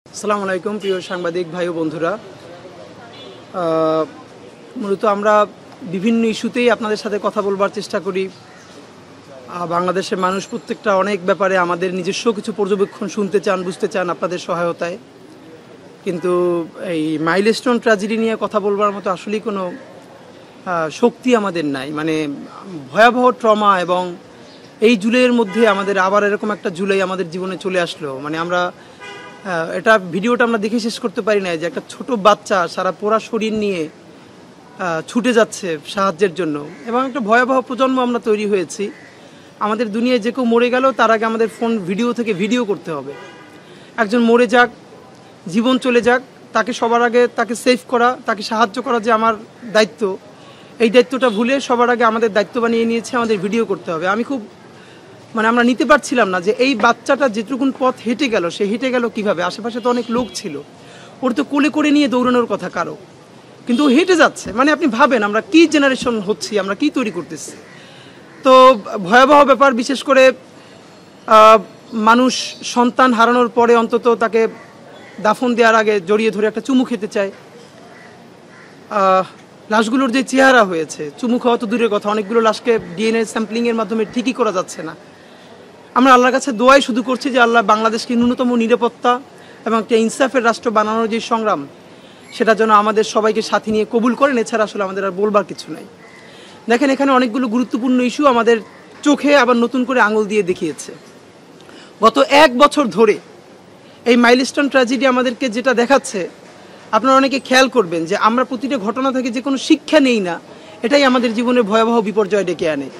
আসসালামু আলাইকুম প্রিয় সাংবাদিক ভাই ও বন্ধুরা। মূলত আমরা বিভিন্ন ইস্যুতেই আপনাদের সাথে কথা বলবার চেষ্টা করি। বাংলাদেশের মানুষ প্রত্যেকটা অনেক ব্যাপারে আমাদের নিজস্ব কিছু পর্যবেক্ষণ শুনতে চান, বুঝতে চান আপনাদের সহায়তায়। কিন্তু এই মাইলস্টোন ট্র্যাজেডি নিয়ে কথা বলবার মতো আসলেই কোনো শক্তি আমাদের নাই। মানে ভয়াবহ ট্রমা, এবং এই জুলাইয়ের মধ্যে আমাদের আবার এরকম একটা জুলাই আমাদের জীবনে চলে আসলো। মানে আমরা এটা ভিডিওটা আমরা দেখে শেষ করতে পারি না যে একটা ছোট বাচ্চা সারা পোড়া শরীর নিয়ে ছুটে যাচ্ছে সাহায্যের জন্য, এবং একটা ভয়াবহ প্রজন্ম আমরা তৈরি হয়েছি। আমাদের দুনিয়ায় যে কেউ মরে গেল তার আগে আমাদের ফোন ভিডিও থেকে ভিডিও করতে হবে। একজন মরে যাক, জীবন চলে যাক, তাকে সবার আগে তাকে সেভ করা, তাকে সাহায্য করা যে আমার দায়িত্ব, এই দায়িত্বটা ভুলে সবার আগে আমাদের দায়িত্ব বানিয়ে নিয়েছে আমাদের ভিডিও করতে হবে। আমি খুব আমরা নিতে পারছিলাম না যে এই বাচ্চাটা যেটুকুন পথ হেঁটে গেল, সে হেঁটে গেল কিভাবে। আশেপাশে তো অনেক লোক ছিল, ওর তো কোলে করে নিয়ে দৌড়ানোর কথা কারো, কিন্তু ও হেঁটে যাচ্ছে। মানে আপনি ভাবেন আমরা কি জেনারেশন হচ্ছি, আমরা কি তৈরি করতেছি। তো ভয়াবহ ব্যাপার। বিশেষ করে মানুষ সন্তান হারানোর পরে অন্তত তাকে দাফন দেওয়ার আগে জড়িয়ে ধরে একটা চুমু খেতে চায়। লাশগুলোর যে চেহারা হয়েছে, চুমু খাওয়া তো দূরের কথা, অনেকগুলো লাশকে ডিএনএ স্যাম্পলিংয়ের মাধ্যমে ঠিকই করা যাচ্ছে না। আমরা আল্লাহর কাছে দোয়াই শুধু করছি যে আল্লাহ বাংলাদেশকে ন্যূনতম নিরাপত্তা এবং একটা ইনসাফের রাষ্ট্র বানানোর যে সংগ্রাম, সেটা যেন আমাদের সবাইকে সাথে নিয়ে কবুল করেন। এছাড়া আসলে আমাদের আর বলবার কিছু নাই। দেখেন, এখানে অনেকগুলো গুরুত্বপূর্ণ ইস্যু আমাদের চোখে আবার নতুন করে আঙুল দিয়ে দেখিয়েছে। গত 1 বছর ধরে এই মাইলস্টোন ট্র্যাজেডি আমাদেরকে যেটা দেখাচ্ছে, আপনারা অনেকে খেয়াল করবেন যে আমরা প্রতিটা ঘটনা থেকে যে কোনো শিক্ষা নেই না, এটাই আমাদের জীবনে ভয়াবহ বিপর্যয় ডেকে আনে।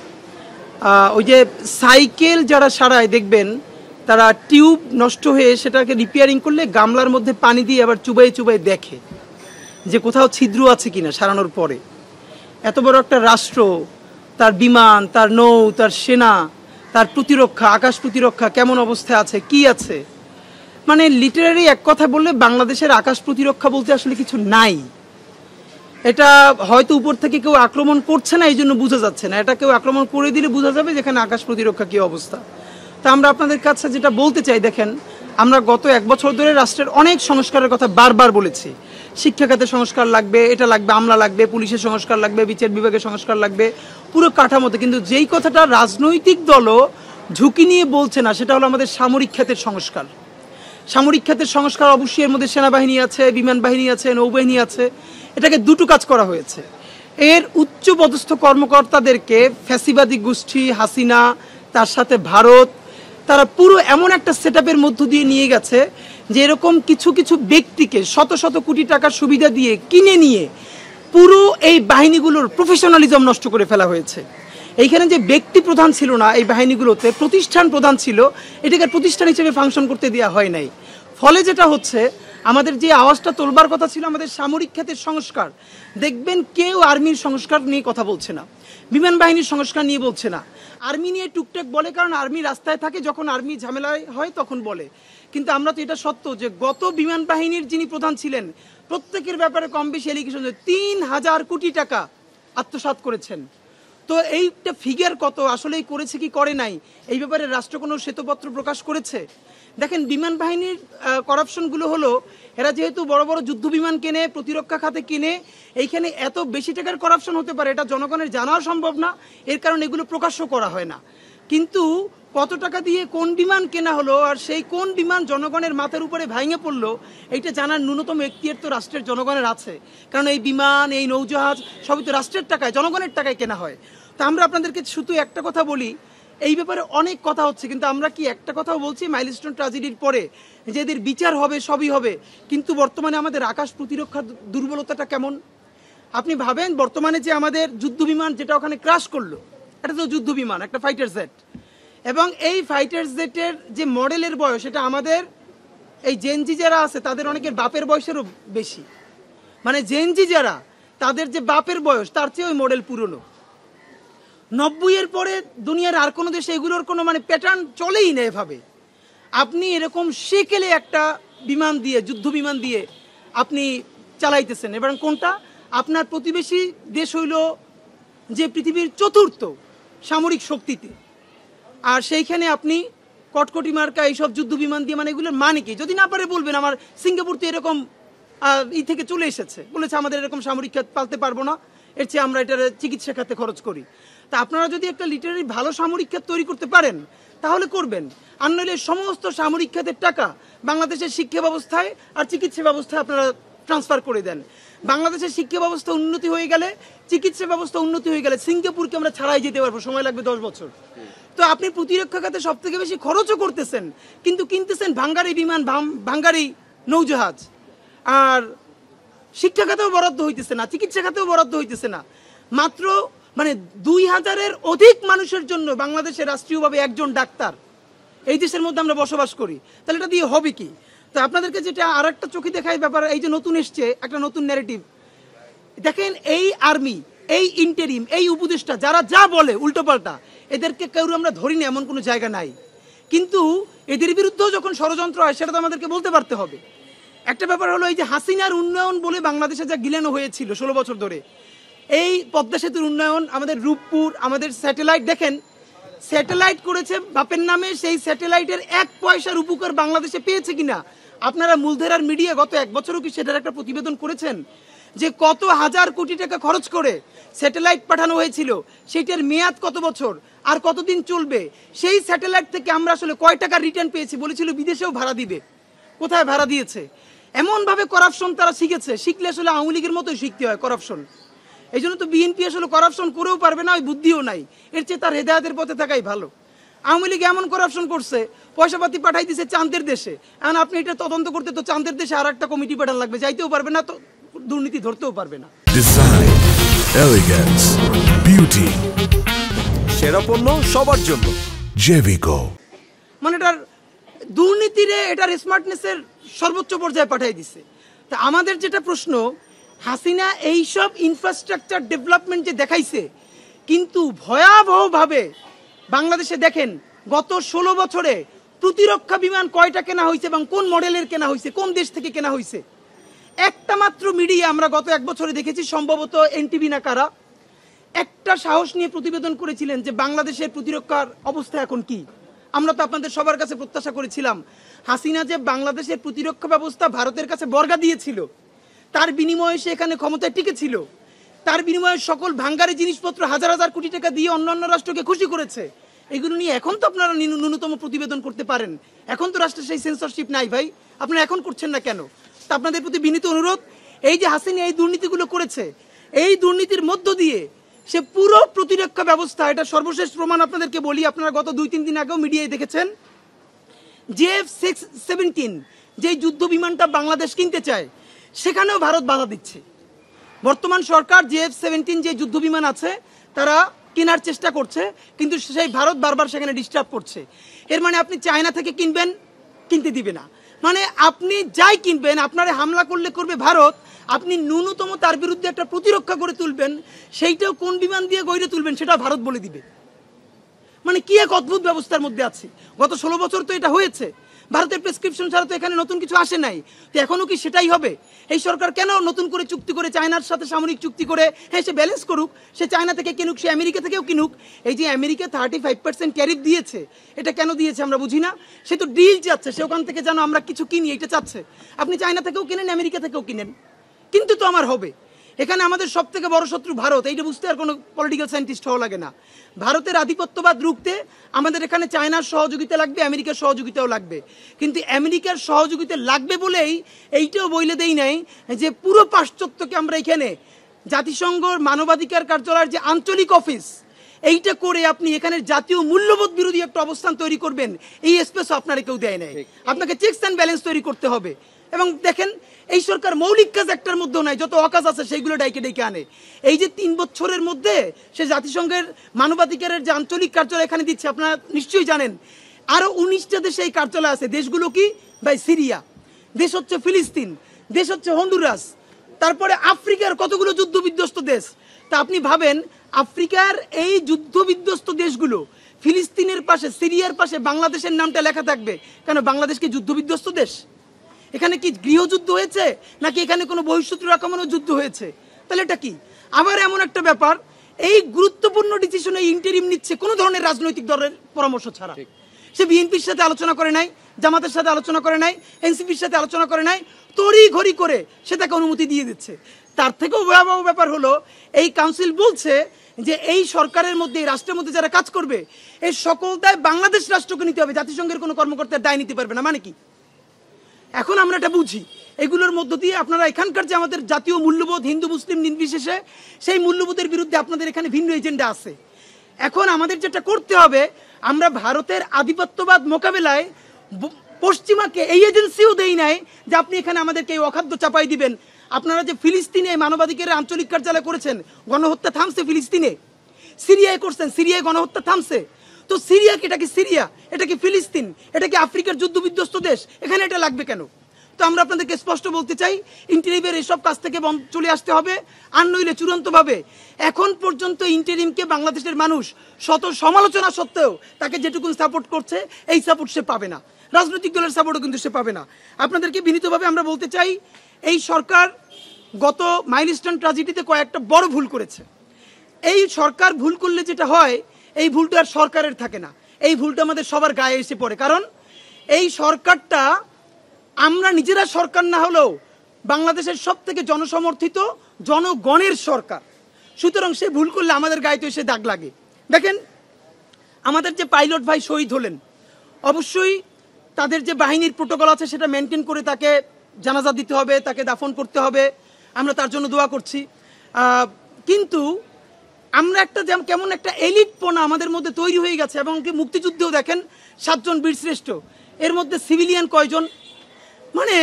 ওই যে সাইকেল যারা সারায় দেখবেন, তারা টিউব নষ্ট হয়ে সেটাকে রিপেয়ারিং করলে গামলার মধ্যে পানি দিয়ে আবার চুবাই চুবাই দেখে যে কোথাও ছিদ্র আছে কিনা সারানোর পরে। এত বড় একটা রাষ্ট্র, তার বিমান, তার নৌ, তার সেনা, তার প্রতিরক্ষা, আকাশ প্রতিরক্ষা কেমন অবস্থায় আছে, কি আছে। মানে লিটারারি এক কথা বললে বাংলাদেশের আকাশ প্রতিরক্ষা বলতে আসলে কিছু নাই। এটা হয়তো উপর থেকে কেউ আক্রমণ করছে না, এই জন্য বোঝা যাচ্ছে না। এটা কেউ আক্রমণ করে দিলে বোঝা যাবে যেখানে আকাশ প্রতিরক্ষা কী অবস্থা। তা আমরা আপনাদের কাছে যেটা বলতে চাই, দেখেন, আমরা গত 1 বছর ধরে রাষ্ট্রের অনেক সংস্কারের কথা বারবার বলেছি। শিক্ষা খাতে সংস্কার লাগবে, এটা লাগবে, আমলা লাগবে, পুলিশের সংস্কার লাগবে, বিচার বিভাগের সংস্কার লাগবে, পুরো কাঠামোতে। কিন্তু যেই কথাটা রাজনৈতিক দলও ঝুঁকি নিয়ে বলছে না, সেটা হলো আমাদের সামরিক খাতের সংস্কার। সামরিক খাতের সংস্কার অবশ্যই এর মধ্যে সেনাবাহিনী আছে, বিমান বাহিনী আছে, নৌবাহিনী আছে। এটাকে দুটো কাজ করা হয়েছে। এর উচ্চ পদস্থ কর্মকর্তাদেরকে ফ্যাসিবাদী গোষ্ঠী হাসিনা, তার সাথে ভারত, তারা পুরো এমন একটা সেটআপের মধ্য দিয়ে নিয়ে গেছে যে এরকম কিছু কিছু ব্যক্তিকে শত শত কোটি টাকার সুবিধা দিয়ে কিনে নিয়ে পুরো এই বাহিনীগুলোর প্রফেশনালিজম নষ্ট করে ফেলা হয়েছে। এইখানে যে ব্যক্তি প্রধান ছিল না এই বাহিনীগুলোতে, প্রতিষ্ঠান প্রধান ছিল, এটাকে প্রতিষ্ঠান হিসেবে ফাংশন করতে দেওয়া হয় নাই। ফলে যেটা হচ্ছে, আমাদের যে আওয়াজটা তোলবার কথা ছিল আমাদের সামরিক খাতের সংস্কার, দেখবেন কেউ আর্মির সংস্কার নিয়ে কথা বলছে না, বিমান বাহিনীর সংস্কার নিয়ে বলছে না। আর্মি নিয়ে টুকটাক বলে, কারণ আর্মি রাস্তায় থাকে, যখন আর্মি ঝামেলায় হয় তখন বলে। কিন্তু আমরা তো এটা সত্য যে গত বিমান বাহিনীর যিনি প্রধান ছিলেন, প্রত্যেকের ব্যাপারে কম বেশি এলিগেশন 3000 কোটি টাকা আত্মসাৎ করেছেন। তো এইটা ফিগার কত, আসলেই করেছে কি করে নাই, এই ব্যাপারে রাষ্ট্র কোনো শ্বেতপত্র প্রকাশ করেছে? দেখেন, বিমান বাহিনীর করাপশনগুলো হলো, এরা যেহেতু বড় বড় যুদ্ধ বিমান কেনে, প্রতিরক্ষা খাতে কিনে, এইখানে এত বেশি টাকার করাপশন হতে পারে এটা জনগণের জানাও সম্ভব না, এর কারণে এগুলো প্রকাশ্য করা হয় না। কিন্তু কত টাকা দিয়ে কোন বিমান কেনা হলো আর সেই কোন বিমান জনগণের মাথার উপরে ভেঙে পড়লো, এইটা জানার ন্যূনতম এখতিয়ার তো রাষ্ট্রের জনগণের আছে। কারণ এই বিমান, এই নৌজাহাজ সবই তো রাষ্ট্রের টাকায়, জনগণের টাকায় কেনা হয়। তা আমরা আপনাদেরকে শুধু একটা কথা বলি, এই ব্যাপারে অনেক কথা হচ্ছে, কিন্তু আমরা কি একটা কথাও বলছি মাইলস্টোন ট্র্যাজেডির পরে যে এদের বিচার হবে, সবই হবে, কিন্তু বর্তমানে আমাদের আকাশ প্রতিরক্ষার দুর্বলতাটা কেমন? আপনি ভাবেন, বর্তমানে যে আমাদের যুদ্ধ বিমান যেটা ওখানে ক্রাশ করলো, এটা তো যুদ্ধ বিমান, একটা ফাইটার জেট, এবং এই ফাইটার জেটের যে মডেলের বয়স, এটা আমাদের এই জেনজি যারা আছে তাদের অনেকের বাপের বয়সেরও বেশি। মানে জেনজি যারা, তাদের যে বাপের বয়স তার চেয়ে ওই মডেল পুরনো। 90-এর পরে দুনিয়ার আর কোনো দেশে এগুলোর কোনো প্যাটার্ন চলেই না এভাবে। আপনি এরকম সেকেলে একটা বিমান দিয়ে, যুদ্ধ বিমান দিয়ে আপনি চালাইতেছেন, এবং কোনটা আপনার প্রতিবেশী দেশ হইল যে পৃথিবীর 4র্থ সামরিক শক্তিতে, আর সেইখানে আপনি কটকটি মার্কা এইসব যুদ্ধ বিমান দিয়ে, মানে এগুলোর মানে কি? যদি না পারে বলবেন আমার সিঙ্গাপুর তো এরকম থেকে চলে এসেছে, বলেছে আমাদের এরকম সামরিক খাত পালতে পারবো না, এর চেয়ে আমরা এটার চিকিৎসা খাতে খরচ করি। তা আপনারা যদি একটা লিটারারি ভালো সামরিক খাত তৈরি করতে পারেন তাহলে করবেন, আর নইলে সমস্ত সামরিক খাতের টাকা বাংলাদেশের শিক্ষা ব্যবস্থায় আর চিকিৎসা ব্যবস্থায় আপনারা ট্রান্সফার করে দেন। বাংলাদেশের শিক্ষা ব্যবস্থা উন্নতি হয়ে গেলে, চিকিৎসা ব্যবস্থা উন্নতি হয়ে গেলে সিঙ্গাপুরকে আমরা ছাড়াই যেতে পারবো, সময় লাগবে 10 বছর। তো আপনি প্রতিরক্ষা খাতে সব থেকে বেশি খরচও করতেছেন, কিন্তু কিনতেছেন ভাঙ্গারি বিমান, ভাঙ্গারি নৌজাহাজ, আর শিক্ষা খাতেও বরাদ্দ হইতেছে না, চিকিৎসা খাতেও বরাদ্দ হইতেছে না। মাত্র মানে 2000-এর অধিক মানুষের জন্য বাংলাদেশে রাষ্ট্রীয়ভাবে একজন ডাক্তার এই দেশের মধ্যে আমরা বসবাস করি, তাহলে এটা দিয়ে হবে কি? তো আপনাদেরকে যেটা আর একটা চোখে দেখায় ব্যাপার, এই যে নতুন এসছে একটা নতুন ন্যারেটিভ, দেখেন এই আর্মি, এই ইন্টারিম, এই উপদেষ্টা যারা যা বলে উল্টোপাল্টা, এদেরকে কেউ আমরা ধরি না, এমন কোনো জায়গা নাই। কিন্তু এদের বিরুদ্ধেও যখন ষড়যন্ত্র হয় সেটা তো আমাদেরকে বলতে পারতে হবে। একটা ব্যাপার হলো, এই যে হাসিনার উন্নয়ন বলে বাংলাদেশে যা গিলানো হয়েছিল 16 বছর ধরে, এই পদ্মা সেতুর উন্নয়ন, আমাদের রূপপুর, আমাদের স্যাটেলাইট, দেখেন স্যাটেলাইট করেছে বাপের নামে, সেই স্যাটেলাইটের 1 পয়সার উপকার বাংলাদেশে পেয়েছে কিনা আপনারা মূলধারার মিডিয়া গত 1 বছরও কি সেটার একটা প্রতিবেদন করেছেন? যে কত হাজার কোটি টাকা খরচ করে স্যাটেলাইট পাঠানো হয়েছিল, সেটার মেয়াদ কত বছর আর কতদিন চলবে, সেই স্যাটেলাইট থেকে আমরা আসলে কয় টাকা রিটার্ন পেয়েছি? বলেছিল বিদেশেও ভাড়া দিবে, কোথায় ভাড়া দিয়েছে? এমনভাবে করাপশন তারা শিখেছে, শিখলে আসলে আওয়ামী লীগের মতোই শিখতে হয় করাপশন। এই জন্য তো বিএনপি আসলে করাপশন করেও পারবে না, ওই বুদ্ধিও নাই, এর চেয়ে তার হেদায়েতের পথে থাকাই ভালো। আওয়ামী লীগ এমন করাপশন করছে, পয়সাপাতি পাঠাই দিছে চাঁদের দেশে, এখন আপনি এটা তদন্ত করতে তো চাঁদের দেশে আর একটা কমিটি পাঠান লাগবে, যাইতেও পারবে না, তো দুর্নীতি ধরতেও পারবে না। ডিজাইন, এলিগেন্স, বিউটি, সেরা পণ্য সবার জন্য জেভিকো। মানে এটার দুর্নীতিরে এটার স্মার্টনেসের সর্বোচ্চ পর্যায়ে পাঠাই দিছে। তা আমাদের যেটা প্রশ্ন, হাসিনা এইসব ইনফ্রাস্ট্রাকচার ডেভেলপমেন্ট যে দেখাইছে, কিন্তু ভয়াবহভাবে বাংলাদেশে দেখেন গত 16 বছরে প্রতিরক্ষা বিমান কয়টা কেনা হয়েছে এবং কোন মডেলের কেনা হয়েছে, কোন দেশ থেকে কেনা হয়েছে? একটা মাত্র মিডিয়া আমরা গত 1 বছরে দেখেছি, সম্ভবত এনটিভি না কারা, একটা সাহস নিয়ে প্রতিবেদন করেছিলেন যে বাংলাদেশের প্রতিরক্ষার অবস্থা এখন কি। আমরা তো আপনাদের সবার কাছে প্রত্যাশা করেছিলাম হাসিনা যে বাংলাদেশের প্রতিরক্ষা ব্যবস্থা ভারতের কাছে বর্গা দিয়েছিল, তার বিনিময়ে সে এখানে ক্ষমতায় টিকেছিল, তার বিনিময়ে সকল ভাঙ্গারি জিনিসপত্র হাজার হাজার কোটি টাকা দিয়ে অন্যান্য রাষ্ট্রকে খুশি করেছে। এগুলো নিয়ে এখন তো আপনারা ন্যূনতম প্রতিবেদন করতে পারেন, এখন তো রাষ্ট্রের সেই সেন্সরশিপ নাই ভাই, আপনারা এখন করছেন না কেন? তা আপনাদের প্রতি বিনীত অনুরোধ, এই যে হাসিনা এই দুর্নীতিগুলো করেছে, এই দুর্নীতির মধ্য দিয়ে সে পুরো প্রতিরক্ষা ব্যবস্থা, এটা সর্বশেষ প্রমাণ আপনাদেরকে বলি, আপনারা গত 2-3 দিন আগেও মিডিয়ায় দেখেছেন, JF-17 যেই যুদ্ধ বিমানটা বাংলাদেশ কিনতে চায় সেখানেও ভারত বাধা দিচ্ছে। বর্তমান সরকার JF-17 যে যুদ্ধ বিমান আছে তারা কেনার চেষ্টা করছে, কিন্তু সেই ভারত বারবার সেখানে ডিস্টার্ব করছে। এর মানে আপনি চায়না থেকে কিনবেন, কিনতে দিবে না, মানে আপনি যাই কিনবেন আপনারে হামলা করলে করবে ভারত, আপনি ন্যূনতম তার বিরুদ্ধে একটা প্রতিরক্ষা করে তুলবেন, সেইটাও কোন বিমান দিয়ে গড়ে তুলবেন সেটা ভারত বলে দিবে। মানে কি এক অদ্ভুত ব্যবস্থার মধ্যে আছে। গত 16 বছর তো এটা হয়েছে, ভারতের প্রেসক্রিপশন ছাড়া তো এখানে নতুন কিছু আসে নাই, তো এখনো কি সেটাই হবে? এই সরকার কেন নতুন করে চুক্তি করে চায়নার সাথে সামরিক চুক্তি করে, হ্যাঁ সে ব্যালেন্স করুক, সে চায়না থেকে কিনুক, সে আমেরিকা থেকেও কিনুক। এই যে আমেরিকা 35% ট্যারিফ দিয়েছে, এটা কেন দিয়েছে আমরা বুঝি না। সে তো ডিল চাচ্ছে, সে ওখান থেকে যেন আমরা কিছু কিনি এটা চাচ্ছে। আপনি চায়না থেকেও কিনেন, আমেরিকা থেকেও কিনেন, কিন্তু তো আমার হবে। এখানে আমাদের সব থেকে বড় শত্রু ভারত, এইটা বুঝতে আর কোনো পলিটিক্যাল সায়েন্টিস্ট হওয়া লাগে না। ভারতের আধিপত্যবাদ রুখতে আমাদের এখানে চায়নার সহযোগিতা লাগবে, আমেরিকার সহযোগিতাও লাগবে, কিন্তু আমেরিকার সহযোগিতা লাগবে বলেই এইটাও বলে দেই নাই যে পুরো পাশ্চাত্যকে আমরা এখানে জাতিসংঘ মানবাধিকার কার্যালয়ের যে আঞ্চলিক অফিস, এইটা করে আপনি এখানে জাতীয় মূল্যবোধ বিরোধী একটা অবস্থান তৈরি করবেন, এই স্পেসও আপনারা কেউ দেয় নাই। আপনাকে চেকস অ্যান্ড ব্যালেন্স তৈরি করতে হবে। এবং দেখেন এই সরকার মৌলিক কাজ একটার মধ্যেও নাই, যত অকাজ আছে সেইগুলো ডাইকে ডেকে আনে। এই যে 3 বছরের মধ্যে সে জাতিসংঘের মানবাধিকারের যে আঞ্চলিক কার্যালয় এখানে দিচ্ছে, আপনারা নিশ্চয়ই জানেন আরো 19টা দেশে এই কার্যালয় আছে। দেশগুলো কি ভাই? সিরিয়া, দেশ হচ্ছে ফিলিস্তিন, দেশ হচ্ছে হন্ডুরাস, তারপরে আফ্রিকার কতগুলো যুদ্ধ বিধ্বস্ত দেশ। তা আপনি ভাবেন আফ্রিকার এই যুদ্ধ বিধ্বস্ত দেশগুলো, ফিলিস্তিনের পাশে, সিরিয়ার পাশে বাংলাদেশের নামটা লেখা থাকবে কেন? বাংলাদেশ কি যুদ্ধ বিধ্বস্ত দেশ? এখানে কি গৃহযুদ্ধ হয়েছে নাকি এখানে কোনো বহিঃশত্রুর আক্রমণের যুদ্ধ হয়েছে? তাহলে এটা কি? আবার এমন একটা ব্যাপার, এই গুরুত্বপূর্ণ ডিসিশনে ইন্টারিম নিচ্ছে কোনো ধরনের রাজনৈতিক দলের পরামর্শ ছাড়া। সে বিএনপির সাথে আলোচনা করে নাই, জামাতের সাথে আলোচনা করে নাই, এনসিপির সাথে আলোচনা করে নাই, তড়ি ঘড়ি করে সে তাকে অনুমতি দিয়ে দিচ্ছে। তার থেকেও ভয়াবহ ব্যাপার হলো এই কাউন্সিল বলছে যে এই সরকারের মধ্যে, এই রাষ্ট্রের মধ্যে যারা কাজ করবে এই সকল দায় বাংলাদেশ রাষ্ট্রকে নিতে হবে, জাতিসংঘের কোনো কর্মকর্তার দায় নিতে পারবে না। মানে কি? এখন আমরা এটা বুঝি, এগুলোর মধ্য দিয়ে আপনারা এখানকার যে আমাদের জাতীয় মূল্যবোধ, হিন্দু মুসলিম নির্বিশেষে, সেই মূল্যবোধের বিরুদ্ধে আপনাদের এখানে ভিন্ন এজেন্ডা আছে। এখন আমাদের যেটা করতে হবে, আমরা ভারতের আধিপত্যবাদ মোকাবেলায় পশ্চিমাকে এই এজেন্সিও দেই নাই যে আপনি এখানে আমাদেরকে এই অখাদ্য চাপাই দিবেন। আপনারা যে ফিলিস্তিনে মানবাধিকারের আঞ্চলিক কার্যালয় করেছেন, গণহত্যা থামছে ফিলিস্তিনে, সিরিয়ায় করছেন, সিরিয়ায় গণহত্যা থামছে। তো সিরিয়া কি, এটা কি সিরিয়া, এটা কি ফিলিস্তিন, এটা কি আফ্রিকার যুদ্ধ বিধ্বস্ত দেশ? এখানে এটা লাগবে কেন? তো আমরা আপনাদেরকে স্পষ্ট বলতে চাই, ইন্টারিমের এসব কাজ থেকে চলে আসতে হবে, আর নইলে চূড়ান্তভাবে এখন পর্যন্ত ইন্টারিমকে বাংলাদেশের মানুষ শত সমালোচনা সত্ত্বেও তাকে যেটুকু সাপোর্ট করছে, এই সাপোর্ট সে পাবে না। রাজনৈতিক দলের সাপোর্টও কিন্তু সে পাবে না। আপনাদেরকে বিনীতভাবে আমরা বলতে চাই, এই সরকার গত মাইলস্টোন ট্র্যাজেডিতে কয়েকটা বড় ভুল করেছে। এই সরকার ভুল করলে যেটা হয়, এই ভুলটা আর সরকারের থাকে না, এই ভুলটা আমাদের সবার গায়ে এসে পড়ে। কারণ এই সরকারটা, আমরা নিজেরা সরকার না হলেও বাংলাদেশের সব থেকে জনসমর্থিত জনগণের সরকার। সুতরাং সে ভুল করলে আমাদের গায়ে তো এসে দাগ লাগে। দেখেন, আমাদের যে পাইলট ভাই শহীদ হলেন, অবশ্যই তাদের যে বাহিনীর প্রোটোকল আছে সেটা মেনটেন করে তাকে জানাজা দিতে হবে, তাকে দাফন করতে হবে, আমরা তার জন্য দোয়া করছি। কিন্তু আমরা একটা কেমন একটা এলিটপনা আমাদের মধ্যে তৈরি হয়ে গেছে। এবং মুক্তিযুদ্ধেও দেখেন 7 জন বীরশ্রেষ্ঠ, এর মধ্যে সিভিলিয়ান কয়জন? মানে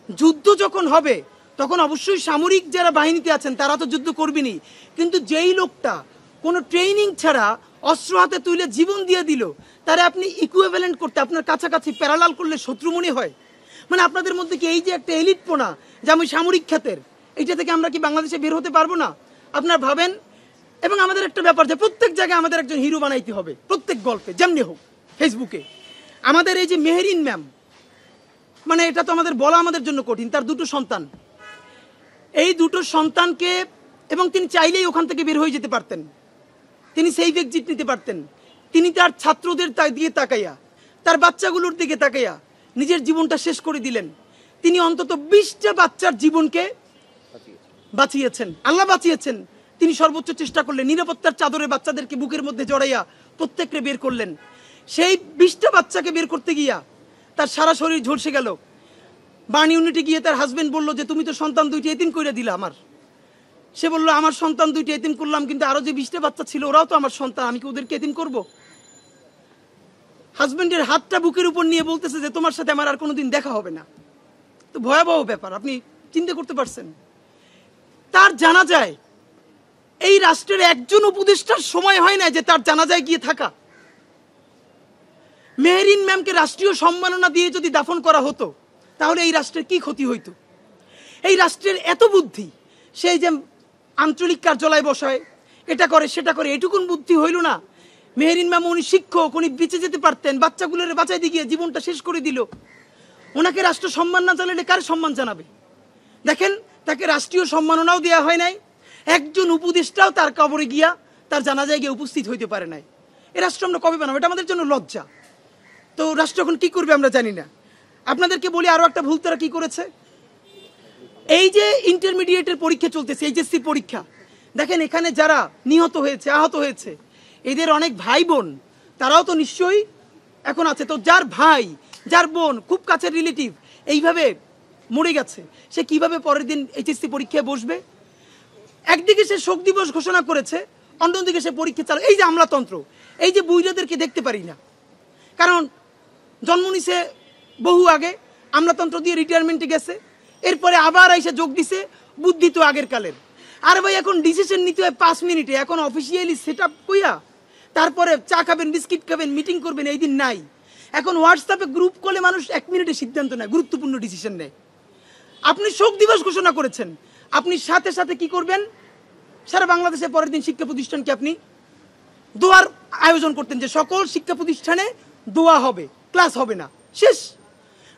যুদ্ধ যখন হবে তখন অবশ্যই সামরিক যারা বাহিনীতে আছেন তারা তো যুদ্ধ করবেনই, কিন্তু যেই লোকটা কোনো ট্রেনিং ছাড়া অস্ত্র হাতে তুলে জীবন দিয়ে দিল, তারা আপনি ইকুইভ্যালেন্ট করতে, আপনার কাছাকাছি প্যারালাল করলে শত্রু মনে হয়? মানে আপনাদের মধ্যে কি এই যে একটা এলিটপনা, যে আমি সামরিক খাতের, এইটা থেকে আমরা কি বাংলাদেশে বের হতে পারবো না? আপনারা ভাবেন। এবং আমাদের একটা ব্যাপার যে প্রত্যেক জায়গায় আমাদের একজন হিরো বানাইতে হবে, প্রত্যেক গল্পে যেমনি হোক। ফেসবুকে আমাদের এই যে মেহেরিন ম্যাম, মানে এটা তো আমাদের বলা আমাদের জন্য কঠিন, তার 2টো সন্তান, এই 2টো সন্তানকে, এবং তিনি চাইলেই ওখান থেকে বের হয়ে যেতে পারতেন, তিনি সেই এক্সিট নিতে পারতেন। তিনি তার ছাত্রদের দিয়ে তাকাইয়া, তার বাচ্চাগুলোর দিকে তাকাইয়া নিজের জীবনটা শেষ করে দিলেন। তিনি অন্তত 20টা বাচ্চার জীবনকে বাঁচিয়েছেন, আল্লাহ বাঁচিয়েছেন। তিনি সর্বোচ্চ চেষ্টা করলেন, নিরাপত্তার চাদরে বাচ্চাদেরকে বুকের মধ্যে জড়াইয়া প্রত্যেককে বের করলেন। সেই 20টা বাচ্চাকে বের করতে গিয়া তার সারা শরীর ঝলসে গেল। বার্ন ইউনিটে গিয়ে তার হাজবেন্ড বলল যে তুমি তো সন্তান 2টি এতিম করে দিলা আমার। সে বলল আমার সন্তান 2টি এতিম করলাম, কিন্তু আরো যে 20টা বাচ্চা ছিল ওরাও তো আমার সন্তান, আমি কি ওদেরকে এতিম করব? হাজবেন্ডের হাতটা বুকের উপর নিয়ে বলতেছে যে তোমার সাথে আমার আর কোনোদিন দেখা হবে না। তো ভয়াবহ ব্যাপার, আপনি চিন্তা করতে পারছেন? তার জানাজায় এই রাষ্ট্রের একজন উপদেষ্টার সময় হয় না যে তার জানাজায় গিয়ে থাকা। মেহেরিন ম্যামকে রাষ্ট্রীয় সম্মাননা দিয়ে যদি দাফন করা হতো তাহলে এই রাষ্ট্রের কি ক্ষতি হইতো? এই রাষ্ট্রের এত বুদ্ধি, সেই যে আঞ্চলিক কার্যালয় বসায়, এটা করে সেটা করে, এটুকুন বুদ্ধি হইল না? মেহেরিন ম্যাম, উনি শিক্ষক, উনি বেঁচে যেতে পারতেন, বাচ্চাগুলোর বাঁচাই দিয়ে গিয়ে জীবনটা শেষ করে দিল। ওনাকে রাষ্ট্র সম্মান না জানালে কার সম্মান জানাবে? দেখেন, তাকে রাষ্ট্রীয় সম্মাননাও দেওয়া হয় নাই, একজন উপদেষ্টাও তার কবরে গিয়া তার জানাজায় গিয়ে উপস্থিত হইতে পারে নাই। এ রাষ্ট্র আমরা কবে বানাবো? এটা আমাদের জন্য লজ্জা। তো রাষ্ট্র এখন কি করবে আমরা জানি না। আপনাদেরকে বলি আরো একটা ভুল তারা কি করেছে। এই যে ইন্টারমিডিয়েটের পরীক্ষা চলতেছে, এইচএসসি পরীক্ষা, দেখেন এখানে যারা নিহত হয়েছে, আহত হয়েছে, এদের অনেক ভাই বোন তারাও তো নিশ্চয়ই এখন আছে। তো যার ভাই, যার বোন, খুব কাছের রিলেটিভ এইভাবে মরে গেছে, সে কিভাবে পরের দিন এইচএসসি পরীক্ষায় বসবে? একদিকে সে শোক দিবস ঘোষণা করেছে, অন্যদিকে সে পরীক্ষা চালায়। এই যে আমলাতন্ত্র, এই যে বুইরাদেরকে দেখতে পারি না, কারণ জন্ম নিছে বহু আগে, আমলাতন্ত্র দিয়ে রিটায়ারমেন্টে গেছে, এরপরে আবার এসে যোগ দিছে, বুদ্ধি তো আগের কালের। আর ভাই এখন ডিসিশন নিতে হয় 5 মিনিটে, এখন অফিসিয়ালি সেট আপ কইয়া তারপরে চা খাবেন, বিস্কিট খাবেন, মিটিং করবেন, এই দিন নাই। এখন হোয়াটসঅ্যাপে গ্রুপ কলে মানুষ 1 মিনিটে সিদ্ধান্ত নেয়, গুরুত্বপূর্ণ ডিসিশন নেয়। আপনি শোক দিবস ঘোষণা করেছেন, আপনি সাথে সাথে কি করবেন? সারা বাংলাদেশে পরের দিন শিক্ষা প্রতিষ্ঠানকে আপনি দোয়ার আয়োজন করতেন যে সকল শিক্ষা প্রতিষ্ঠানে দোয়া হবে, ক্লাস হবে না, শেষ।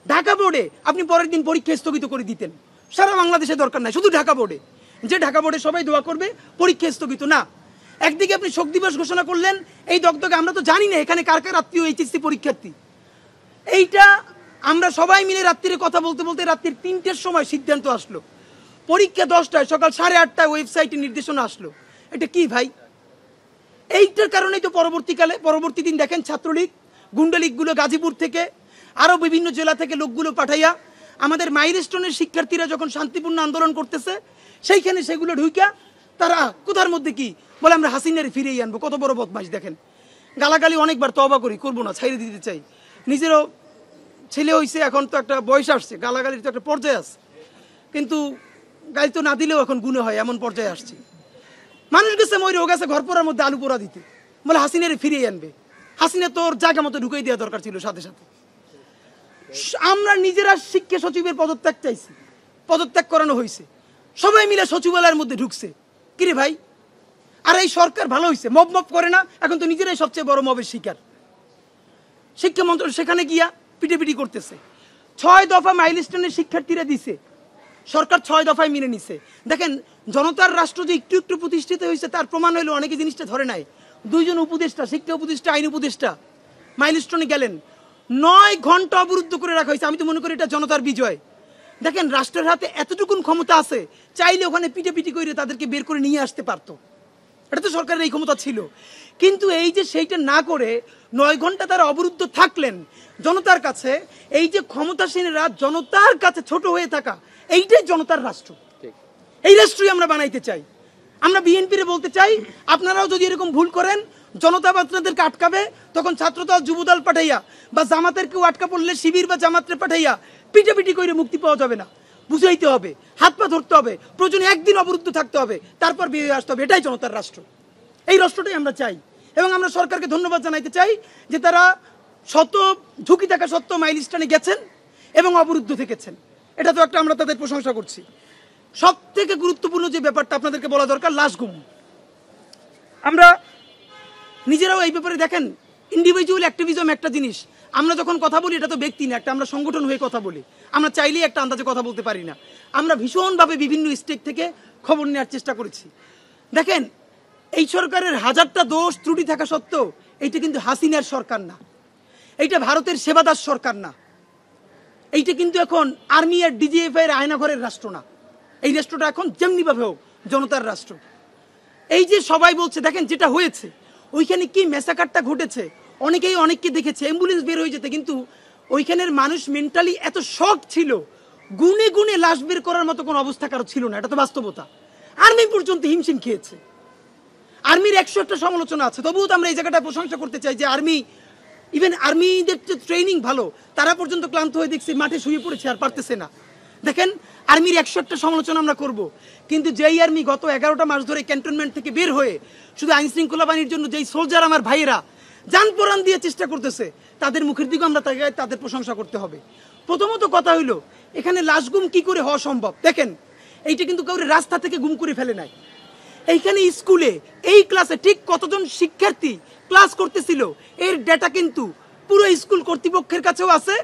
ঢাকা বোর্ডে আপনি পরের দিন পরীক্ষা স্থগিত করে দিতেন। সারা বাংলাদেশে দরকার নাই, শুধু ঢাকা বোর্ডে, যে ঢাকা বোর্ডে সবাই দোয়া করবে, পরীক্ষা স্থগিত না। একদিকে আপনি শোক দিবস ঘোষণা করলেন, এই দগদগে আমরা তো জানি না এখানে কার কার আত্মীয় এইচএসসি পরীক্ষার্থী। এইটা আমরা সবাই মিলে রাত্রিরে কথা বলতে বলতে রাত্রির 3টের সময় সিদ্ধান্ত আসলো, পরীক্ষা 10টায়, সকাল 8:30টায় ওয়েবসাইটে নির্দেশনা আসলো। এটা কি ভাই? এইটার কারণেই তো পরবর্তী দিন দেখেন ছাত্রলীগ, গুন্ডালীগগুলো গাজীপুর থেকে আরও বিভিন্ন জেলা থেকে লোকগুলো পাঠাইয়া আমাদের মাইলস্টোনের শিক্ষার্থীরা যখন শান্তিপূর্ণ আন্দোলন করতেছে সেইখানে সেগুলো ঢুইকা তারা কোথার মধ্যে কি বলে আমরা হাসিনারে ফিরিয়ে আনবো। কত বড় বদমাইশ দেখেন। গালাগালি অনেকবার তওবা করি, করবো না, ছাইড়ে দিতে চাই। নিজেরও ছেলে হয়েছে, এখন তো একটা বয়স আসছে, গালাগালির তো একটা পর্যায়ে আছে, কিন্তু গালি তো না দিলেও এখন গুণে হয়, এমন পর্যায়ে আসছে। মানুষ গেছে ময়ূর ও গেছে ঘর পোড়ার মধ্যে আলু পোড়া দিতে, বলে হাসিনারে ফিরিয়ে আনবে। হাসিনা তোর জায়গা মতো ঢুকিয়ে দেওয়া দরকার ছিল সাথে সাথে। আমরা নিজেরা শিক্ষা সচিবের পদত্যাগ চাইছি, পদত্যাগ করানো হয়েছে, সবাই মিলে সচিবালয়ের মধ্যে ঢুকছে। কিরে ভাই, আর এই সরকার ভালো হয়েছে, মব করে না, এখন তো নিজেরাই সবচেয়ে বড় মবের শিকার। শিক্ষা মন্ত্রণালয় সেখানে গিয়া পিটিপিটি করতেছে। 6 দফা মাইলস্টোনের শিক্ষার্থীরা দিছে, সরকার 6 দফায় মেনে নিছে। দেখেন জনতার রাষ্ট্র যে একটু একটু প্রতিষ্ঠিত হয়েছে তার প্রমাণ হইলো অনেকে জিনিসটা ধরে নাই। 2 জন উপদেষ্টা, শিক্ষা উপদেষ্টা, আইন উপদেষ্টা মাইলস্টোনে গেলেন, 9 ঘন্টা অবরুদ্ধ করে রাখা হয়েছে। আমি তো মনে করি এটা জনতার বিজয়। দেখেন রাষ্ট্রের হাতে এতটুকুন ক্ষমতা আছে, চাইলে ওখানে পিটাপিটি করে তাদেরকে বের করে নিয়ে আসতে পারতো, এটা তো সরকারের এই ক্ষমতা ছিল। কিন্তু এই যে সেইটা না করে 9 ঘন্টা তারা অবরুদ্ধ থাকলেন জনতার কাছে, এই যে ক্ষমতাসীনরা জনতার কাছে ছোট হয়ে থাকা, এইটাই জনতার রাষ্ট্র। এই রাষ্ট্রই আমরা বানাইতে চাই। আমরা বিএনপিরে বলতে চাই, আপনারাও যদি এরকম ভুল করেন, জনতা আপনাদেরকে আটকাবে, তখন ছাত্রদল, যুবদল পাঠাইয়া বা জামাতের কেউ আটকা পড়লে শিবির বা জামাতের পাঠাইয়া পিটাপিটি করে মুক্তি পাওয়া যাবে না। বুঝাইতে হবে, হাত পা ধরতে হবে, প্রয়োজনে একদিন অবরুদ্ধ থাকতে হবে, তারপর বেরিয়ে আসতে হবে। এটাই জনতার রাষ্ট্র, এই রাষ্ট্রটাই আমরা চাই। এবং আমরা সরকারকে ধন্যবাদ জানাইতে চাই যে তারা শত ঝুঁকি থাকা সত্ত্বেও মাইলস্টোনে গেছেন এবং অবরুদ্ধ থেকেছেন। এটা তো একটা আমরা তাদের প্রশংসা করছি। সব থেকে গুরুত্বপূর্ণ যে ব্যাপারটা আপনাদেরকে বলা দরকার, লাশ গুম। আমরা নিজেরাও এই ব্যাপারে দেখেন, ইন্ডিভিজুয়াল অ্যাক্টিভিজম একটা জিনিস। আমরা যখন কথা বলি এটা তো ব্যক্তি না, একটা আমরা সংগঠন হয়ে কথা বলি। আমরা চাইলেই একটা আন্দাজে কথা বলতে পারি না। আমরা ভীষণভাবে বিভিন্ন স্টেক থেকে খবর নেওয়ার চেষ্টা করেছি। দেখেন এই সরকারের হাজারটা দোষ ত্রুটি থাকা সত্ত্বেও এইটা কিন্তু হাসিনার সরকার না, এইটা ভারতের সেবাদার সরকার না, এইটা কিন্তু এখন আর্মি আর ডিজিএফ এর আয়নাঘরের রাষ্ট্র না। এই রাষ্ট্রটা এখন যেমনিভাবে হোক জনতার রাষ্ট্র। এই যে সবাই বলছে, দেখেন যেটা হয়েছে ওইখানে কি মেসাকারটা ঘটেছে, অনেকেই অনেককে দেখেছে, অ্যাম্বুলেন্স বের হয়ে যেতে, কিন্তু ওইখানের মানুষ মেন্টালি এত শক ছিল, গুনে গুনে লাশ বের করার মতো কোনো অবস্থা কারো ছিল না। এটা তো বাস্তবতা। আর্মি পর্যন্ত হিমশিম খেয়েছে। আর্মির 101টা সমালোচনা আছে, তবুও তো আমরা এই জায়গাটা প্রশংসা করতে চাই যে আর্মি, ইভেন আর্মিদের ট্রেনিং ভালো, তারা পর্যন্ত ক্লান্ত হয়ে দেখছি মাঠে শুয়ে পড়েছে, আর পারতেছে না। দেখেন আর্মির 101টা সমালোচনা আমরা করব, কিন্তু যেই আর্মি গত 11টা মাস ধরে ক্যান্টনমেন্ট থেকে বের হয়ে শুধু আইন শৃঙ্খলা বাহিনীর জন্য যেই সোলজার আমার ভাইয়েরা জান প্রাণ দিয়ে চেষ্টা করতেছে, তাদের মুখের দিকে আমরা তাদের প্রশংসা করতে হবে। প্রথমত কথা হইলো, এখানে লাশ গুম কি করে হওয়া সম্ভব? দেখেন এইটা কিন্তু কাউরে রাস্তা থেকে গুম করে ফেলে নাই। এইখানে স্কুলে এই ক্লাসে ঠিক কতজন শিক্ষার্থী ক্লাস করতেছিল এর ডেটা কিন্তু পুরো স্কুল কর্তৃপক্ষের কাছেও আছে,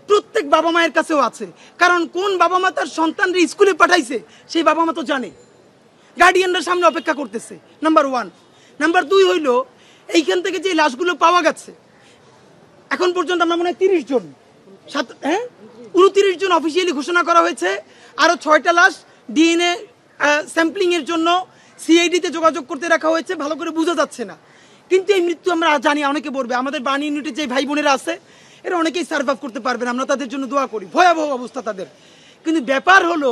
প্রত্যেক বাবা মায়ের কাছেও আছে। কারণ কোন বাবা মা তার সন্তানরা স্কুলে পাঠাইছে সেই বাবা মা তো জানে, গার্ডিয়ানরা সামনে অপেক্ষা করতেছে। নাম্বার 1। নাম্বার 2 হইল, এইখান থেকে যে লাশগুলো পাওয়া গেছে এখন পর্যন্ত আমরা মনে হয় 30 জন, 29 জন অফিসিয়ালি ঘোষণা করা হয়েছে। আরো 6টা লাশ ডিএনএ স্যাম্পলিং এর জন্য সিআইডিতে যোগাযোগ করতে রাখা হয়েছে, ভালো করে বোঝা যাচ্ছে না। কিন্তু এই মৃত্যু আমরা জানি অনেকে বলবে, আমাদের বাণী ইউনিটে যে ভাই বোনেরা আছে এরা অনেকেই সার্ভাইভ করতে পারবেন, আমরা তাদের জন্য দোয়া করি, ভয়াবহ অবস্থা তাদের। কিন্তু ব্যাপার হলো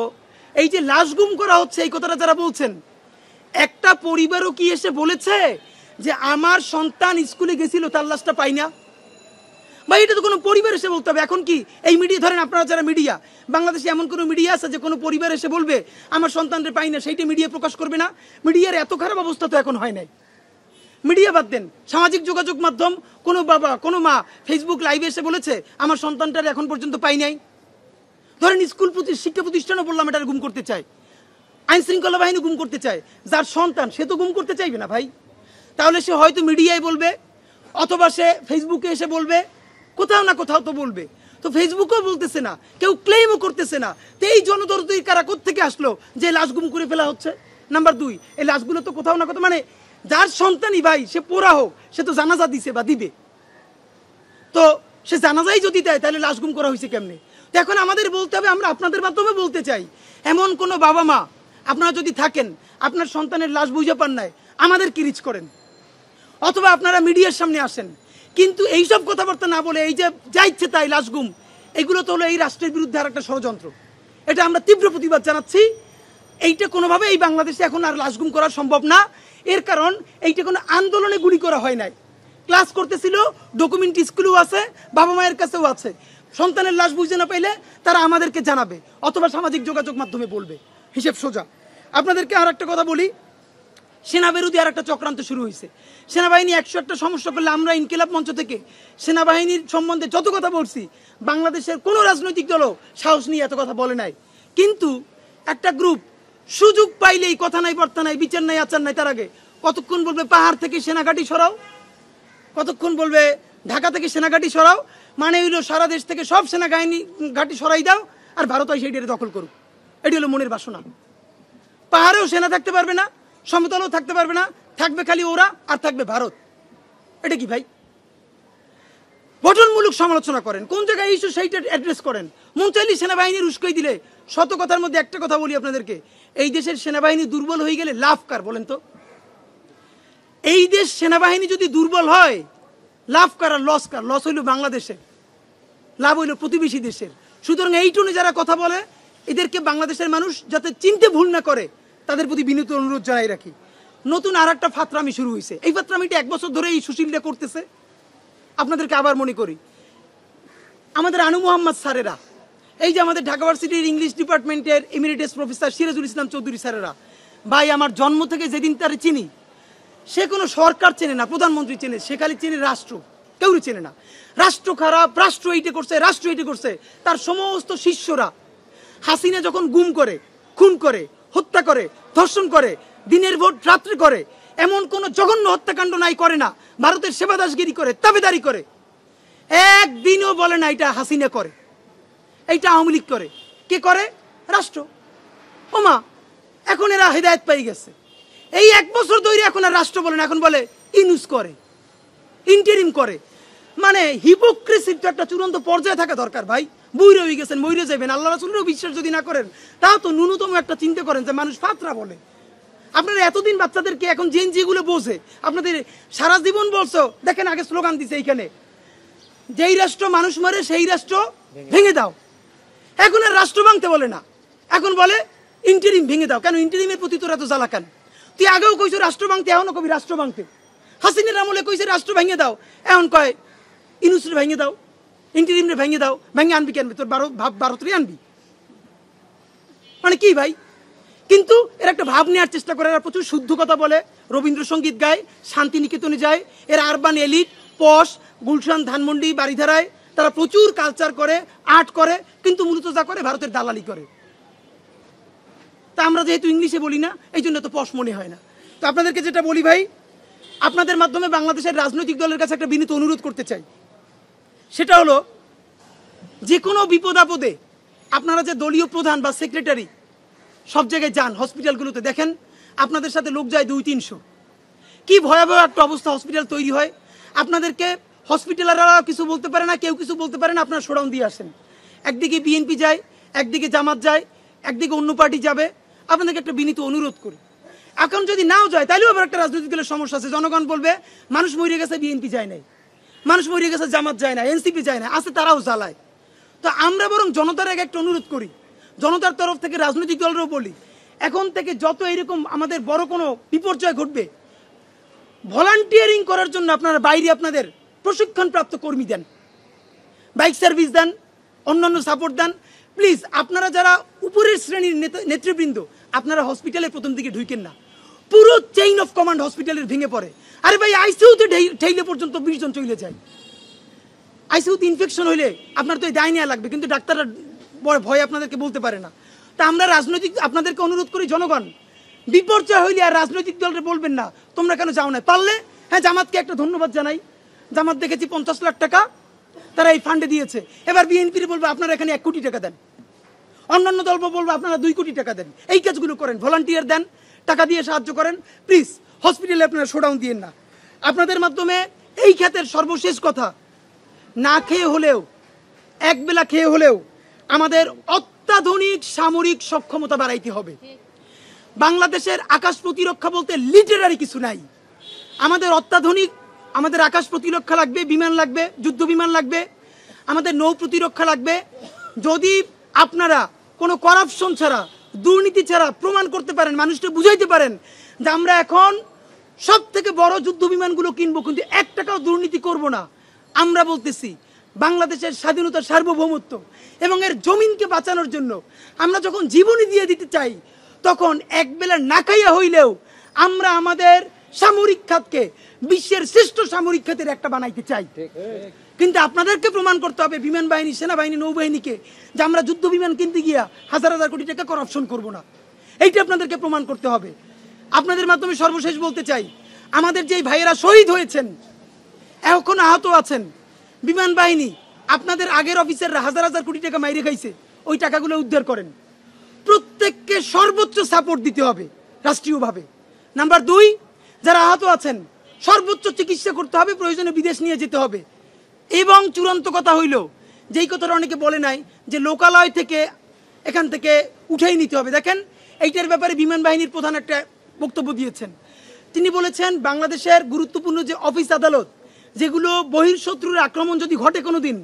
এই যে লাশ গুম করা হচ্ছে, এই কথাটা যারা বলছেন, একটা পরিবারও কি এসে বলেছে যে আমার সন্তান স্কুলে গেছিল তার লাশটা পাই না? ভাই এটা তো কোনো পরিবার এসে বলতে হবে। এখন কি এই মিডিয়া, ধরেন আপনারা যারা মিডিয়া, বাংলাদেশে এমন কোনো মিডিয়া আছে যে কোনো পরিবার এসে বলবে আমার সন্তানদের পাই না, সেইটা মিডিয়া প্রকাশ করবে না? মিডিয়ার এত খারাপ অবস্থা তো এখন হয় নাই। মিডিয়া বাদ দেন, সামাজিক যোগাযোগ মাধ্যম, কোনো বাবা কোনো মা ফেসবুক লাইভে এসে বলেছে আমার সন্তানটার এখন পর্যন্ত পাই নাই? ধরেন স্কুল শিক্ষা প্রতিষ্ঠানও বললাম এটা গুম করতে চায়, আইন শৃঙ্খলা বাহিনী গুম করতে চায়, যার সন্তান সে তো গুম করতে চাইবে না ভাই। তাহলে সে হয়তো মিডিয়ায় বলবে, অথবা সে ফেসবুকে এসে বলবে, কোথাও না কোথাও তো বলবে। তো ফেসবুকেও বলতেছে না, কেউ ক্লেমও করতেছে না। তো এই জনদরদি কারা কোত্থেকে আসলো যে লাশ গুম করে ফেলা হচ্ছে? নাম্বার 2, এই লাশগুলো তো কোথাও না কোথাও, মানে যার সন্তানই ভাই সে পোড়া হোক, সে তো জানাজা দিছে বা দিবে, তো সে জানাজাই যদি দেয় তাহলে লাশ গুম করা হয়েছে কেমনে? তো এখন আমাদের বলতে হবে, আমরা আপনাদের মাধ্যমে বলতে চাই, এমন কোনো বাবা মা আপনারা যদি থাকেন, আপনার সন্তানের লাশ বুঝে পান নাই, আমাদের কি রিচ করেন, অথবা আপনারা মিডিয়ার সামনে আসেন, কিন্তু এইসব কথাবার্তা না বলে এই যে যা ইচ্ছে তাই লাশ গুম, এগুলো তো হলো এই রাষ্ট্রের বিরুদ্ধে আর একটা ষড়যন্ত্র। এটা আমরা তীব্র প্রতিবাদ জানাচ্ছি। এইটা কোনোভাবে এই বাংলাদেশে এখন আর লাশ গুম করা সম্ভব না। এর কারণ এইটা কোনো আন্দোলনে গুলি করা হয় নাই, ক্লাস করতেছিল, ডকুমেন্ট স্কুলেও আছে, বাবা মায়ের কাছেও আছে। সন্তানের লাশ বুঝতে না পাইলে তারা আমাদেরকে জানাবে অথবা সামাজিক যোগাযোগ মাধ্যমে বলবে, হিসেব সোজা। আপনাদেরকে আর একটা কথা বলি, সেনা বিরোধী আর একটা চক্রান্ত শুরু হয়েছে। সেনাবাহিনী 101টা সমস্যা করলে আমরা ইনকিলাব মঞ্চ থেকে সেনাবাহিনীর সম্বন্ধে যত কথা বলছি, বাংলাদেশের কোনো রাজনৈতিক দলও সাহস নিয়ে এত কথা বলে নাই। কিন্তু একটা গ্রুপ সুযোগ পাইলেই কথা নাই, বার্তা নাই, বিচার নাই, আচার নাই, তার আগে কতক্ষণ বলবে পাহাড় থেকে সেনাঘাঁটি সরাও, কতক্ষণ বলবে ঢাকা থেকে সেনাঘাঁটি সরাও, মানে হইলো সারা দেশ থেকে সব সেনাবাহিনী ঘাঁটি সরাই দাও আর ভারত হয় সেইটা দখল করুক। এটি হলো মনের বাসনা। পাহাড়েও সেনা থাকতে পারবে না, সমতলেও থাকতে পারবে না, থাকবে খালি ওরা আর থাকবে ভারত। এটা কি ভাই? গঠনমূলক সমালোচনা করেন, কোন জায়গায় ইস্যু সেইটা অ্যাড্রেস করেন। মন চাইলে সেনাবাহিনীর উস্কাই দিলে, শত কথার মধ্যে একটা কথা বলি আপনাদেরকে, এই দেশের সেনাবাহিনী দুর্বল হয়ে গেলে লাভ কার বলেন তো? এই দেশ সেনাবাহিনী যদি দুর্বল হয়, লাভ কার আর লস কার? লস হইল বাংলাদেশের, লাভ হইল প্রতিবেশী দেশের। সুতরাং এই টনে যারা কথা বলে, এদেরকে বাংলাদেশের মানুষ যাতে চিনতে ভুল না করে, তাদের প্রতি বিনীত অনুরোধ জানাই রাখি। নতুন আর একটা ফাতরামি শুরু হয়েছে। এই ফাতরামিটা 1 বছর ধরে এই সুশীলরা করতেছে। আপনাদেরকে আবার মনে করি, আমাদের আনু মোহাম্মদ স্যারেরা, এই যে আমাদের ঢাকা ভার্সিটির ইংলিশ ডিপার্টমেন্টের এমিরেটাস প্রফেসর সিরাজুল ইসলাম চৌধুরী স্যারেরা, ভাই আমার জন্ম থেকে যেদিন তারে চিনি, সে কোনো সরকার চেনে না, প্রধানমন্ত্রী চেনে, সে খালি চেনে রাষ্ট্র, কেউ চেনে না। রাষ্ট্র খারাপ, রাষ্ট্র এইটা করছে, রাষ্ট্র এইটা করছে। তার সমস্ত শিষ্যরা হাসিনা যখন গুম করে, খুন করে, হত্যা করে, ধর্ষণ করে, দিনের ভোট রাত্রে করে, এমন কোন জঘন্য হত্যাকাণ্ড নাই করে না, ভারতের সেবাদাসগিরি করে, তাবেদারি করে, একদিনও বলে না এটা হাসিনা করে, এইটা আওয়ামী লীগ করে। কে করে? রাষ্ট্র। ওমা, এখন এরা হেদায়েত পেয়ে গেছে। এই 1 বছর ধরে এখন আর রাষ্ট্র বলে না, এখন বলে ইনুস করে, ইন্টারিম করে। মানে হিপোক্রেসির তো একটা চূড়ান্ত পর্যায়ে থাকা দরকার ভাই। বইরে হয়ে গেছেন, মইরে যাবেন, আল্লাহ রাসূলেরও বিশ্বাস যদি না করেন, তাও তো ন্যূনতম একটা চিন্তা করেন যে মানুষ ফাতরা বলে। আপনারা এতদিন বাচ্চাদেরকে, এখন জেন যেগুলো বোঝে, আপনাদের সারা জীবন বলছো, দেখেন আগে স্লোগান দিছে এইখানে, যেই রাষ্ট্র মানুষ মারে সেই রাষ্ট্র ভেঙে দাও। এখন আর রাষ্ট্র ভাঙতে বলে না, এখন বলে ইন্টারিম ভেঙে দাও। কেন ইন্টারিমের প্রতি তোরা তো জ্বালা কেন? তুই আগেও কইছো রাষ্ট্র ভাঙতে, এখনো কবি রাষ্ট্র ভাঙতে। হাসিনের আমলে কইছে রাষ্ট্র ভেঙে দাও, এখন কয় ইনুসরে ভেঙে দাও, ইন্টারিমরে ভেঙে দাও। ভেঙে আনবি কেন? তোর ভারতেরই আনবি, মানে কি ভাই? কিন্তু এর একটা ভাব নেওয়ার চেষ্টা করে, এরা প্রচুর শুদ্ধ কথা বলে, রবীন্দ্রসঙ্গীত গায়, শান্তিনিকেতনে যায়, এরা আরবান এলিট, পশ, গুলশান, ধানমন্ডি, বাড়িধারায় তারা প্রচুর কালচার করে, আর্ট করে, কিন্তু মূলত যা করে ভারতের দালালি করে। তা আমরা যেহেতু ইংলিশে বলি না, এই জন্য তো পশ মনে হয় না। তো আপনাদেরকে যেটা বলি ভাই, আপনাদের মাধ্যমে বাংলাদেশের রাজনৈতিক দলের কাছে একটা বিনীত অনুরোধ করতে চাই। সেটা হলো, যে কোনো বিপদ আপদে আপনারা যে দলীয় প্রধান বা সেক্রেটারি সব জায়গায় যান, হসপিটালগুলোতে দেখেন আপনাদের সাথে লোক যায় 200-300। কি ভয়াবহ একটা অবস্থা হসপিটাল তৈরি হয়। আপনাদেরকে হসপিটালাররা কিছু বলতে পারে না, কেউ কিছু বলতে পারে না, আপনারা শোডাউন দিয়ে আসেন। একদিকে বিএনপি যায়, একদিকে জামাত যায়, একদিকে অন্য পার্টি যাবে। আপনাদেরকে একটা বিনীত অনুরোধ করি, এখন যদি নাও যায় তাহলেও আবার একটা রাজনৈতিক দলের সমস্যা আছে। জনগণ বলবে মানুষ মরে গেছে, বিএনপি যায় নাই, মানুষ মরে গেছে, জামাত যায় না, এনসিপি যায় না, আছে তারাও জ্বালায়। তো আমরা বরং জনতার আগে একটা অনুরোধ করি, জনতার তরফ থেকে রাজনৈতিক দলরাও বলি, এখন থেকে যত এরকম আমাদের বড় কোনো বিপর্যয় ঘটবে, ভলান্টিয়ারিং করার জন্য আপনারা বাইরে আপনাদের প্রশিক্ষণপ্রাপ্ত কর্মী দেন, বাইক সার্ভিস দেন, অন্যান্য সাপোর্ট দেন। প্লিজ আপনারা যারা উপরের শ্রেণীর নেতৃবৃন্দ, আপনারা হসপিটালের প্রথম দিকে ঢুকেন না, পুরো চেইন অফ কমান্ড হসপিটালের ভেঙে পড়ে। আরে ভাই, আইসিইউতে ঠেইলে পর্যন্ত 20 জন চলে যায়। আইসিইউতে ইনফেকশন হইলে আপনার তো এই দায় নেওয়া লাগবে, কিন্তু ডাক্তাররা ভয় আপনাদেরকে বলতে পারে না। তা আমরা রাজনৈতিক আপনাদেরকে অনুরোধ করি, জনগণ বিপর্যয় হইলে আর রাজনৈতিক দলরে বলবেন না তোমরা কেন যাও না। পারলে হ্যাঁ, জামাতকে একটা ধন্যবাদ জানাই, জামাত দেখেছি 50 লাখ টাকা তারা এই ফান্ডে দিয়েছে। এবার বিএনপির বলবো আপনারা এখানে 1 কোটি টাকা দেন, অন্যান্য দল বলবো আপনারা 2 কোটি টাকা দেন। এই কাজগুলো করেন, ভলান্টিয়ার দেন, টাকা দিয়ে সাহায্য করেন। প্লিজ হসপিটালে আপনারা শোডাউন দিয়েন না। আপনাদের মাধ্যমে এই ক্ষেত্রের সর্বশেষ কথা, না খেয়ে হলেও, একবেলা খেয়ে হলেও আমাদের অত্যাধুনিক সামরিক সক্ষমতা বাড়াইতে হবে। বাংলাদেশের আকাশ প্রতিরক্ষা বলতে লিটারারি কিছু নাই। আমাদের অত্যাধুনিক, আমাদের আকাশ প্রতিরক্ষা লাগবে, বিমান লাগবে, যুদ্ধ বিমান লাগবে, আমাদের নৌ প্রতিরক্ষা লাগবে। যদি আপনারা কোনো করাপশন ছাড়া, দুর্নীতি ছাড়া প্রমাণ করতে পারেন, মানুষকে বুঝাইতে পারেন যে আমরা এখন সব থেকে বড় যুদ্ধ বিমানগুলো কিনবো, কিন্তু 1 টাকাও দুর্নীতি করব না, আমরা বলতেছি বাংলাদেশের স্বাধীনতার সার্বভৌমত্ব এবং এর জমিনকে বাঁচানোর জন্য আমরা যখন জীবনই দিয়ে দিতে চাই, তখন একবেলা না খাইয়া হইলেও আমরা আমাদের সামরিক খাতকে বিশ্বের শ্রেষ্ঠ সামরিক খাতের একটা বানাইতে চাই। কিন্তু আপনাদেরকে প্রমাণ করতে হবে, বিমান বাহিনী, সেনাবাহিনী, নৌবাহিনীকে, যে আমরা যুদ্ধ বিমান কিনতে গিয়া হাজার হাজার কোটি টাকা করাপশন করব না। এইটা আপনাদেরকে প্রমাণ করতে হবে। আপনাদের মাধ্যমে সর্বশেষ বলতে চাই, আমাদের যেই ভাইয়েরা শহীদ হয়েছেন, এখন আহত আছেন, বিমান বাহিনী আপনাদের আগের অফিসাররা হাজার হাজার কোটি টাকা মাইরে খাইছে, ওই টাকাগুলো উদ্ধার করেন। প্রত্যেককে সর্বোচ্চ সাপোর্ট দিতে হবে রাষ্ট্রীয়ভাবে। নাম্বার 2, যারা আহত আছেন সর্বোচ্চ চিকিৎসা করতে হবে, প্রয়োজনে বিদেশ নিয়ে যেতে হবে। এবং চূড়ান্ত কথা হইল, যেই কথাটা অনেকে বলে নাই, যে লোকালয় থেকে এখান থেকে উঠেই নিতে হবে। দেখেন, এইটার ব্যাপারে বিমান বাহিনীর প্রধান একটা বক্তব্য দিয়েছেন। তিনি বলেছেন বাংলাদেশের গুরুত্বপূর্ণ যে অফিস আদালত, যেগুলো বহির্শত্রুর আক্রমণ যদি ঘটে কোনো দিন,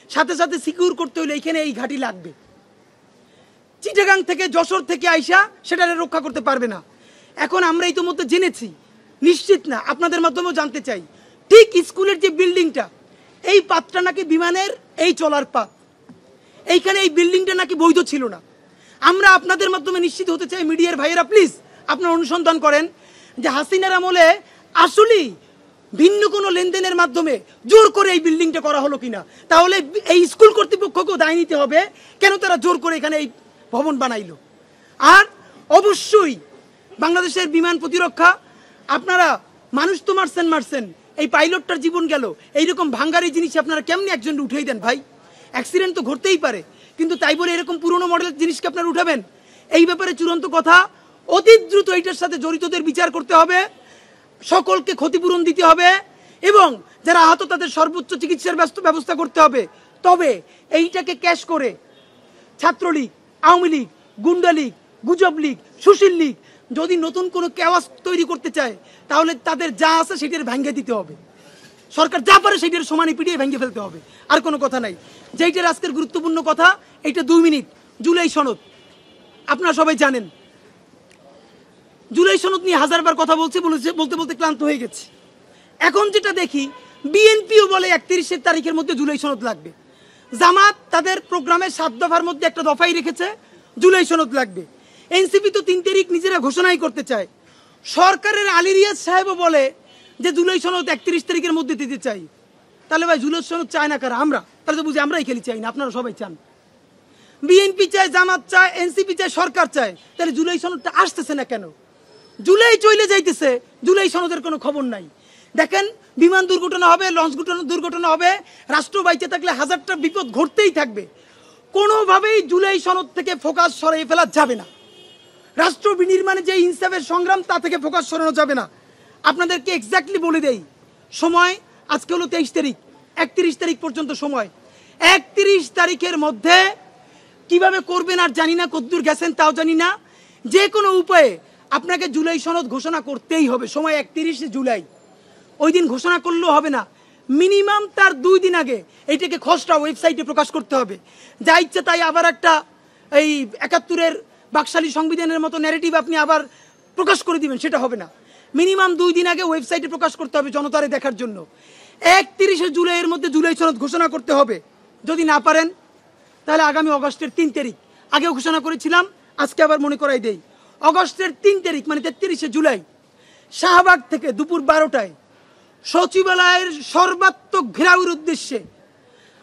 সাথে সাথে সিকিউর করতে হলে এইখানে এই ঘাঁটি লাগবে। চিটাগাং থেকে, যশোর থেকে আইসা সেটারে রক্ষা করতে পারবে না। এখন আমরা ইতিমধ্যে জেনেছি, নিশ্চিত না, আপনাদের মাধ্যমেও জানতে চাই, ঠিক স্কুলের যে বিল্ডিংটা, এই পাতটা নাকি বিমানের এই চলার পাত, এইখানে এই বিল্ডিংটা নাকি বৈধ ছিল না। আমরা আপনাদের মাধ্যমে নিশ্চিত হতে চাই, মিডিয়ার ভাইয়েরা প্লিজ আপনারা অনুসন্ধান করেন যে হাসিনার আমলে আসলেই ভিন্ন কোনো লেনদেনের মাধ্যমে জোর করে এই বিল্ডিংটা করা হলো কিনা। তাহলে এই স্কুল কর্তৃপক্ষকেও দায় নিতে হবে, কেন তারা জোর করে এখানে এই ভবন বানাইলো। আর অবশ্যই বাংলাদেশের বিমান প্রতিরক্ষা, আপনারা মানুষ তো মারছেন, এই পাইলটটার জীবন গেল, এইরকম ভাঙ্গারি জিনিস আপনারা কেমনি একজন উঠেই দেন ভাই? অ্যাক্সিডেন্ট তো ঘটতেই পারে, কিন্তু তাই বলে এরকম পুরনো মডেলের জিনিসকে আপনারা উঠাবেন? এই ব্যাপারে চূড়ান্ত কথা, অতি দ্রুত এইটার সাথে জড়িতদের বিচার করতে হবে, সকলকে ক্ষতিপূরণ দিতে হবে, এবং যারা আহত তাদের সর্বোচ্চ চিকিৎসার ব্যবস্থা করতে হবে। তবে এইটাকে ক্যাশ করে ছাত্রলীগ, আওয়ামী লীগ, গুন্ডা লীগ, গুজব লীগ, সুশীল লীগ যদি নতুন কোনো কেওয়াস তৈরি করতে চায়, তাহলে তাদের যা আছে সেটার ভেঙে দিতে হবে। সরকার যা পারে সেটার সমানে পিটিয়ে ভেঙে ফেলতে হবে, আর কোনো কথা নাই। যেইটার আজকের গুরুত্বপূর্ণ কথা, এইটা 2 মিনিট। জুলাই সনদ আপনারা সবাই জানেন, জুলাই সনদ নিয়ে হাজারবার কথা বলতে বলতে ক্লান্ত হয়ে গেছে। এখন যেটা দেখি, বিএনপিও বলে 31 তারিখের মধ্যে জুলাই সনদ লাগবে। জামাত তাদের প্রোগ্রামে 7 দফার মধ্যে একটা দফাই রেখেছে, জুলাই সনদ লাগবে। এনসিপি তো 3 তারিখ নিজেরা ঘোষণাই করতে চায়। সরকারের আলী রিয়াজ সাহেবও বলে যে জুলাই সনদ 31 তারিখের মধ্যে দিতে চাই। তাহলে ভাই জুলাই সনদ চায় না কারা? আমরা। তাহলে তো বুঝি আমরাই খেলি চাই না, আপনারা সবাই চান। বিএনপি চায়, জামাত চায়, এনসিপি চায়, সরকার চায়, তাহলে জুলাই সনদটা আসতেছে না কেন? জুলাই চলে যাইতেছে, জুলাই সনদের কোনো খবর নাই। দেখেন, বিমান দুর্ঘটনা হবে, লঞ্চ দুর্ঘটনা হবে, রাষ্ট্র বাইচে থাকলে হাজারটা বিপদ ঘটতেই থাকবে। কোনোভাবেই জুলাই সনদ থেকে ফোকাস সরিয়ে ফেলা যাবে না। রাষ্ট্র বিনির্মাণে যে ইনসাফের সংগ্রাম, তা থেকে ফোকাস সরানো যাবে না। আপনাদেরকে এক্স্যাক্টলি বলে দেই, সময় আজকে হলো 23 তারিখ, 31 তারিখ পর্যন্ত সময়। 31 তারিখের মধ্যে কিভাবে করবেন আর জানি না, কদ্দূর গেছেন তাও জানি না, যে কোনো উপায়ে আপনাকে জুলাই সনদ ঘোষণা করতেই হবে। সময় 31 জুলাই, ওই দিন ঘোষণা করলেও হবে না, মিনিমাম তার 2 দিন আগে এইটাকে খসড়া ওয়েবসাইটে প্রকাশ করতে হবে। যা ইচ্ছে তাই আবার একটা এই 71-এর বাকশালী সংবিধানের মতো ন্যারেটিভ আপনি আবার প্রকাশ করে দিবেন, সেটা হবে না। মিনিমাম 2 দিন আগে ওয়েবসাইটে প্রকাশ করতে হবে জনতারে দেখার জন্য। 31 জুলাইয়ের মধ্যে জুলাই সনদ ঘোষণা করতে হবে। যদি না পারেন তাহলে আগামী অগস্টের 3 তারিখ, আগেও ঘোষণা করেছিলাম, আজকে আবার মনে করাই দেই, অগস্টের 3 তারিখ মানে 33 জুলাই শাহবাগ থেকে দুপুর 12টায় সচিবালয়ের সর্বাত্মক ঘেরাওয়ের উদ্দেশ্যে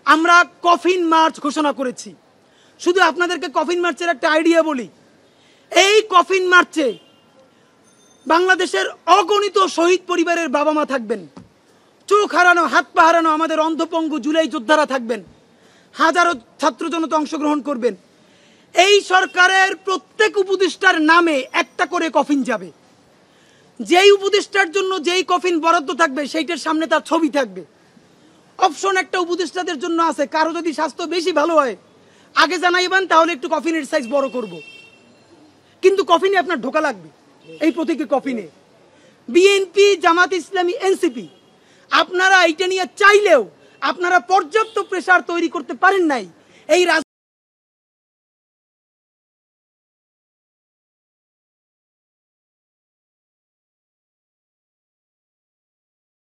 আমরা কফিন মার্চ ঘোষণা করেছি। শুধু আপনাদেরকে কফিন মার্চের একটা আইডিয়া বলি, এই কফিন মার্চে বাংলাদেশের অগণিত শহীদ পরিবারের বাবা মা থাকবেন, চোখ হারানো, হাত পা হারানো আমাদের অন্ধপঙ্গু জুলাই যোদ্ধারা থাকবেন, হাজারো ছাত্র জনতা অংশগ্রহণ করবেন। এই সরকারের প্রত্যেক উপদেষ্টার নামে একটা করে কফিন যাবে। যেই উপদেষ্টার জন্য যেই কফিন বরাদ্দ থাকবে সেইটার সামনে তার ছবি থাকবে। অপশন একটা উপদেষ্টাদের জন্য আছে, কারো যদি স্বাস্থ্য বেশি ভালো হয় আগে জানাইবেন, তাহলে একটু কফিনের সাইজ বড় করব। কিন্তু কফিনে আপনার ঢোকা লাগবে, এই প্রতীকী কফিনে। বিএনপি, জামাত ইসলামী, এনসিপি, আপনারা এইটা নিয়ে চাইলেও আপনারা পর্যাপ্ত প্রেসার তৈরি করতে পারেন নাই। এই